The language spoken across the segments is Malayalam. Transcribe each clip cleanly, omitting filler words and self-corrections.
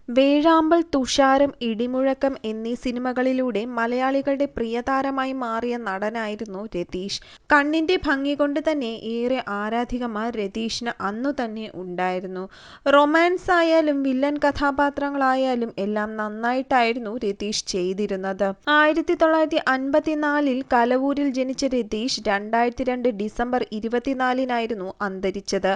വേഴാമ്പൽ, തുഷാരം, ഇടിമുഴക്കം എന്നീ സിനിമകളിലൂടെ മലയാളികളുടെ പ്രിയതാരമായി മാറിയ നടനായിരുന്നു രതീഷ്. കണ്ണിന്റെ ഭംഗി കൊണ്ട് തന്നെ ഏറെ ആരാധികമാർ രതീഷിന് അന്നുതന്നെ ഉണ്ടായിരുന്നു. റൊമാൻസ് ആയാലും വില്ലൻ കഥാപാത്രങ്ങളായാലും എല്ലാം നന്നായിട്ടായിരുന്നു രതീഷ് ചെയ്തിരുന്നത്. 1954 കലവൂരിൽ ജനിച്ച രതീഷ് 2002 ഡിസംബർ 24 അന്തരിച്ചത്.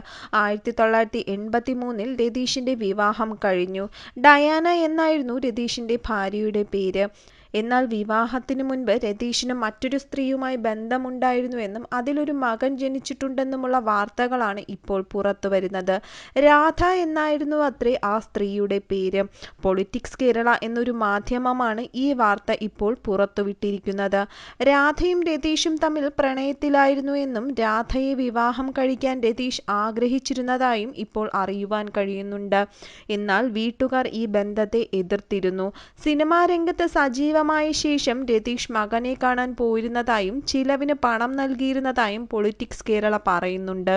1983 രതീഷിന്റെ വിവാഹം കഴിഞ്ഞു. ഡയാന എന്നായിരുന്നു രതീഷിന്റെ ഭാര്യയുടെ പേര്. എന്നാൽ വിവാഹത്തിനു മുൻപ് രതീഷിന് മറ്റൊരു സ്ത്രീയുമായി ബന്ധമുണ്ടായിരുന്നുവെന്നും അതിലൊരു മകൻ ജനിച്ചിട്ടുണ്ടെന്നുമുള്ള വാർത്തകളാണ് ഇപ്പോൾ പുറത്തുവരുന്നത്. രാധ എന്നായിരുന്നു അത്രേ ആ സ്ത്രീയുടെ പേര്. പൊളിറ്റിക്സ് കേരള എന്നൊരു മാധ്യമമാണ് ഈ വാർത്ത ഇപ്പോൾ പുറത്തുവിട്ടിരിക്കുന്നത്. രാധയും രതീഷും തമ്മിൽ പ്രണയത്തിലായിരുന്നു എന്നും രാധയെ വിവാഹം കഴിക്കാൻ രതീഷ് ആഗ്രഹിച്ചിരുന്നതായും ഇപ്പോൾ അറിയുവാൻ കഴിയുന്നുണ്ട്. എന്നാൽ വീട്ടുകാർ ഈ ബന്ധത്തെ എതിർത്തിരുന്നു. സിനിമാ രംഗത്ത് സജീവമായ ശേഷം രതീഷ് മകനെ കാണാൻ പോയിരുന്നതായും ചിലവിന് പണം നൽകിയിരുന്നതായും പൊളിറ്റിക്സ് കേരള പറയുന്നുണ്ട്.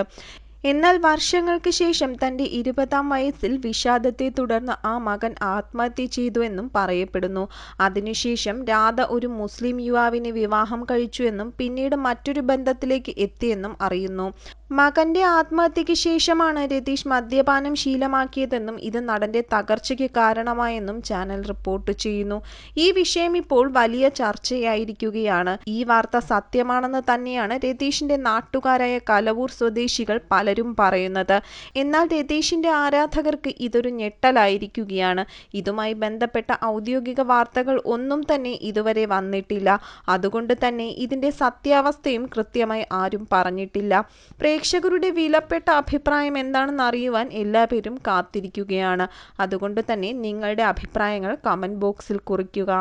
എന്നാൽ വർഷങ്ങൾക്ക് ശേഷം തന്റെ 20-ാം വയസ്സിൽ വിഷാദത്തെ തുടർന്ന് ആ മകൻ ആത്മഹത്യ ചെയ്തുവെന്നും പറയപ്പെടുന്നു. അതിനുശേഷം രാധ ഒരു മുസ്ലിം യുവാവിനെ വിവാഹം കഴിച്ചുവെന്നും പിന്നീട് മറ്റൊരു ബന്ധത്തിലേക്ക് എത്തിയെന്നും അറിയുന്നു. മകന്റെ ആത്മഹത്യയ്ക്ക് ശേഷമാണ് രതീഷ് മദ്യപാനം ശീലമാക്കിയതെന്നും ഇത് നടന്റെ തകർച്ചയ്ക്ക് കാരണമായെന്നും ചാനൽ റിപ്പോർട്ട് ചെയ്യുന്നു. ഈ വിഷയം ഇപ്പോൾ വലിയ ചർച്ചയായിരിക്കുകയാണ്. ഈ വാർത്ത സത്യമാണെന്ന് തന്നെയാണ് രതീഷിന്റെ നാട്ടുകാരായ കലവൂർ സ്വദേശികൾ പലരും പറയുന്നത്. എന്നാൽ രതീഷിന്റെ ആരാധകർക്ക് ഇതൊരു ഞെട്ടലായിരിക്കുകയാണ്. ഇതുമായി ബന്ധപ്പെട്ട ഔദ്യോഗിക വാർത്തകൾ ഒന്നും തന്നെ ഇതുവരെ വന്നിട്ടില്ല. അതുകൊണ്ട് തന്നെ ഇതിന്റെ സത്യാവസ്ഥയും കൃത്യമായി ആരും പറഞ്ഞിട്ടില്ല. പ്രേക്ഷകരുടെ വിലപ്പെട്ട അഭിപ്രായം എന്താണെന്ന് അറിയുവാൻ എല്ലാവരും കാത്തിരിക്കുകയാണ്. അതുകൊണ്ട് തന്നെ നിങ്ങളുടെ അഭിപ്രായങ്ങൾ കമന്റ് ബോക്സിൽ കുറിക്കുക.